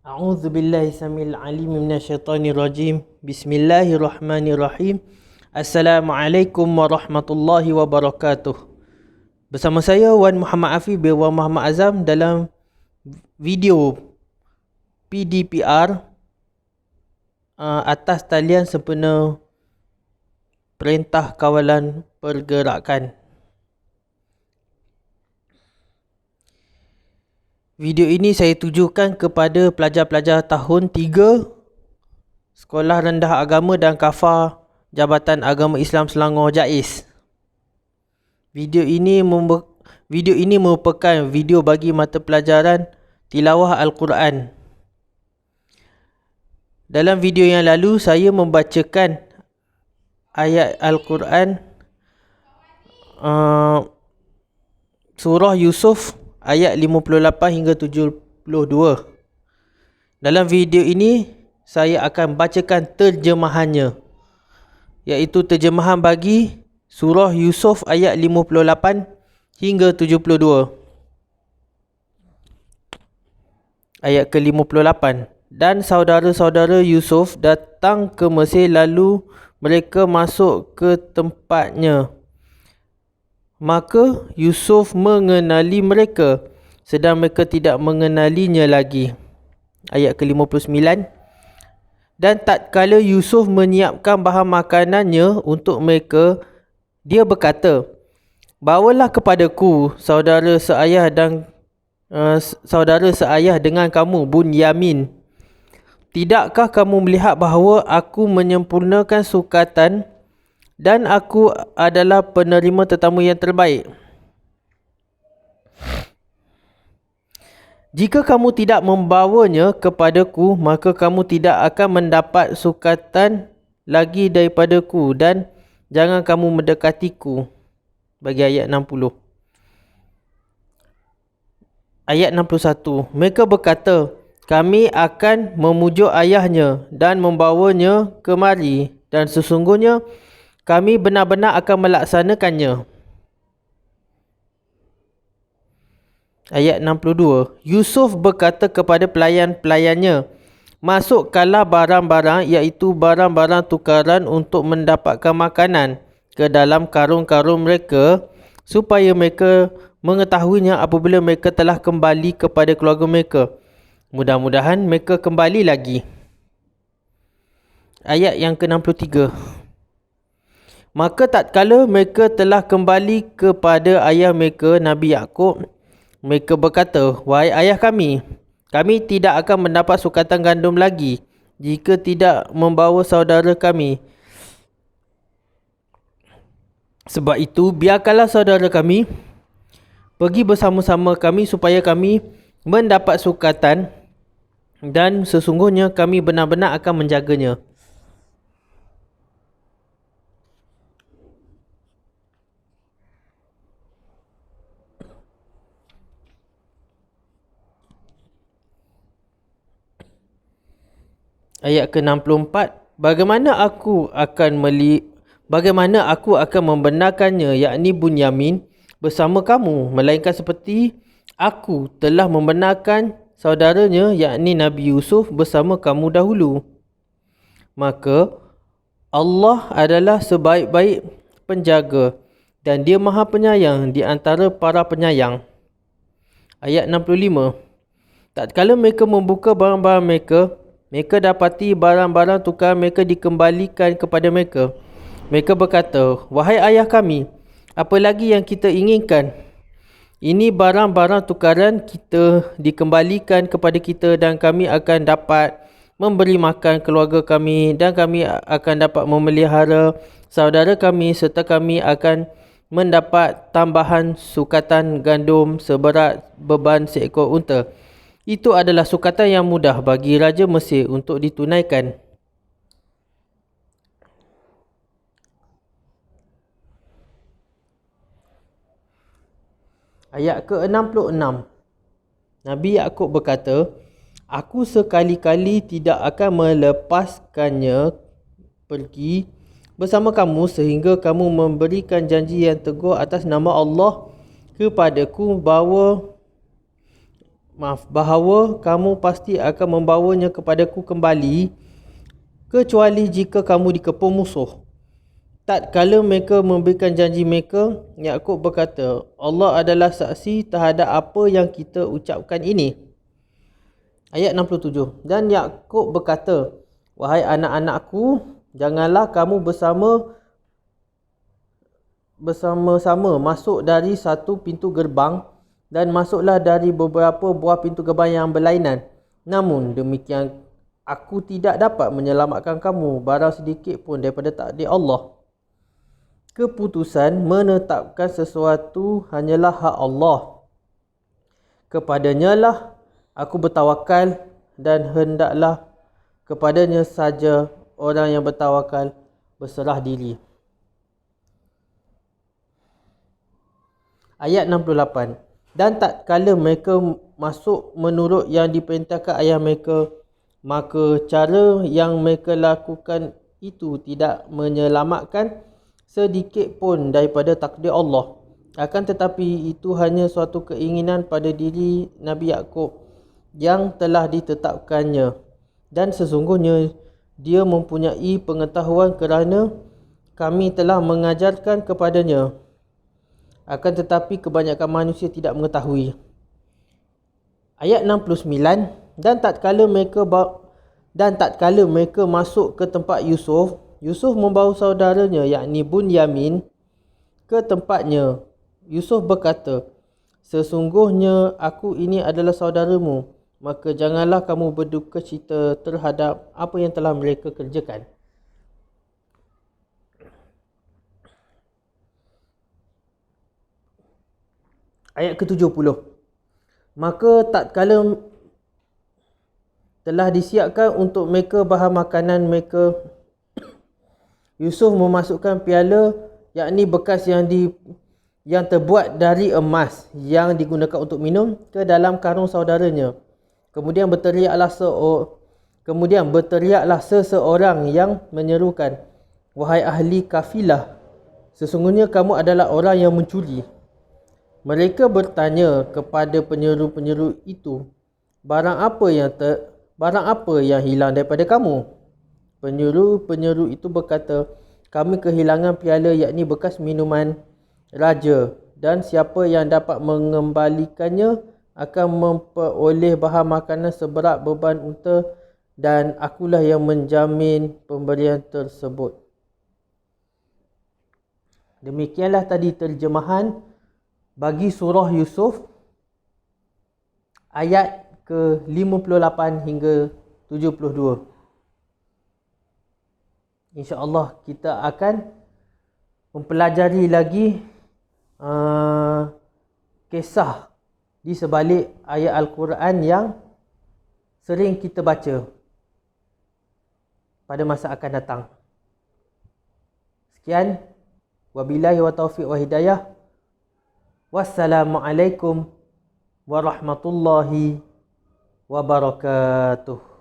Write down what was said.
A'udzu billahi samil alim minasyaitonir rajim. Bismillahirrahmanirrahim. Assalamualaikum warahmatullahi wabarakatuh. Bersama saya Wan Muhammad Afif bin Wan Muhammad Azam dalam video PDPR atas talian sempena Perintah Kawalan Pergerakan. Video ini saya tujukan kepada pelajar-pelajar tahun 3 Sekolah Rendah Agama dan Kafah Jabatan Agama Islam Selangor JAIS. Video ini merupakan video bagi mata pelajaran Tilawah Al-Quran. Dalam video yang lalu saya membacakan ayat Al-Quran Surah Yusuf ayat 58 hingga 72. Dalam video ini saya akan bacakan terjemahannya, iaitu terjemahan bagi Surah Yusuf ayat 58 hingga 72. Ayat ke-58. Dan saudara-saudara Yusuf datang ke Mesir, lalu mereka masuk ke tempatnya. Maka Yusuf mengenali mereka, sedang mereka tidak mengenalinya lagi. Ayat ke-59. Dan tatkala Yusuf menyiapkan bahan makanannya untuk mereka, dia berkata, "Bawalah kepadaku saudara seayah dengan kamu, Bunyamin. Tidakkah kamu melihat bahawa aku menyempurnakan sukatan dan aku adalah penerima tetamu yang terbaik? Jika kamu tidak membawanya kepadaku, maka kamu tidak akan mendapat sukatan lagi daripadaku, dan jangan kamu mendekatiku." Bagi ayat 60. Ayat 61. Mereka berkata, "Kami akan memujuk ayahnya dan membawanya kemari, dan sesungguhnya kami benar-benar akan melaksanakannya." Ayat 62. Yusuf berkata kepada pelayan-pelayannya, "Masukkanlah barang-barang, iaitu barang-barang tukaran untuk mendapatkan makanan, ke dalam karung-karung mereka, supaya mereka mengetahuinya apabila mereka telah kembali kepada keluarga mereka. Mudah-mudahan mereka kembali lagi." Ayat yang ke-63. Maka tatkala mereka telah kembali kepada ayah mereka, Nabi Yaqub, mereka berkata, "Wahai ayah kami tidak akan mendapat sukatan gandum lagi jika tidak membawa saudara kami. Sebab itu, biarkanlah saudara kami pergi bersama-sama kami supaya kami mendapat sukatan, dan sesungguhnya kami benar-benar akan menjaganya." Ayat ke-64. Bagaimana aku akan membenarkannya, yakni Bunyamin, bersama kamu, melainkan seperti aku telah membenarkan saudaranya, yakni Nabi Yusuf, bersama kamu dahulu. Maka Allah adalah sebaik-baik penjaga, dan Dia Maha Penyayang di antara para penyayang. Ayat 65. Tatkala mereka membuka barang-barang mereka, mereka dapati barang-barang tukar mereka dikembalikan kepada mereka. Mereka berkata, "Wahai ayah kami, apa lagi yang kita inginkan? Ini barang-barang tukaran kita dikembalikan kepada kita, dan kami akan dapat memberi makan keluarga kami, dan kami akan dapat memelihara saudara kami, serta kami akan mendapat tambahan sukatan gandum seberat beban seekor unta. Itu adalah sukatan yang mudah bagi Raja Mesir untuk ditunaikan." Ayat ke-66. Nabi Yaqub berkata, "Aku sekali-kali tidak akan melepaskannya pergi bersama kamu sehingga kamu memberikan janji yang teguh atas nama Allah kepadaku bahawa kamu pasti akan membawanya kepadaku kembali, kecuali jika kamu dikepung musuh. Tatkala mereka memberikan janji mereka, Yakub berkata, Allah adalah saksi terhadap apa yang kita ucapkan ini. Ayat 67. Dan Yakub berkata, wahai anak-anakku, janganlah kamu bersama-sama masuk dari satu pintu gerbang, dan masuklah dari beberapa buah pintu gerbang yang berlainan. Namun demikian, aku tidak dapat menyelamatkan kamu barang sedikit pun daripada takdir Allah. Keputusan menetapkan sesuatu hanyalah hak Allah. Kepadanya lah aku bertawakal, dan hendaklah kepadanya saja orang yang bertawakal berserah diri. Ayat 68. Dan tatkala mereka masuk menurut yang diperintahkan ayah mereka, maka cara yang mereka lakukan itu tidak menyelamatkan sedikit pun daripada takdir Allah. Akan tetapi itu hanya suatu keinginan pada diri Nabi Yakub yang telah ditetapkannya. Dan sesungguhnya dia mempunyai pengetahuan kerana kami telah mengajarkan kepadanya. Akan tetapi kebanyakan manusia tidak mengetahui. Ayat 69. Dan tatkala mereka masuk ke tempat Yusuf membawa saudaranya yakni Bunyamin ke tempatnya. Yusuf berkata, sesungguhnya aku ini adalah saudaramu, maka janganlah kamu berduka cita terhadap apa yang telah mereka kerjakan. Ayat ke-70. Maka tatkala telah disiapkan untuk mereka bahan makanan mereka, Yusuf memasukkan piala yakni bekas yang terbuat dari emas yang digunakan untuk minum ke dalam karung saudaranya. Kemudian berteriaklah seseorang yang menyerukan, wahai ahli kafilah, sesungguhnya kamu adalah orang yang mencuri. Mereka bertanya kepada penyeru-penyeru itu, barang apa yang hilang daripada kamu? Penyeru-penyeru itu berkata, kami kehilangan piala yakni bekas minuman raja, dan siapa yang dapat mengembalikannya akan memperoleh bahan makanan seberat beban unta, dan akulah yang menjamin pemberian tersebut. Demikianlah tadi terjemahan bagi surah Yusuf ayat ke-58 hingga 72. InsyaAllah kita akan mempelajari lagi kisah di sebalik ayat Al-Quran yang sering kita baca pada masa akan datang. Sekian, wabillahi wa taufiq wa hidayah. Wassalamualaikum warahmatullahi wabarakatuh.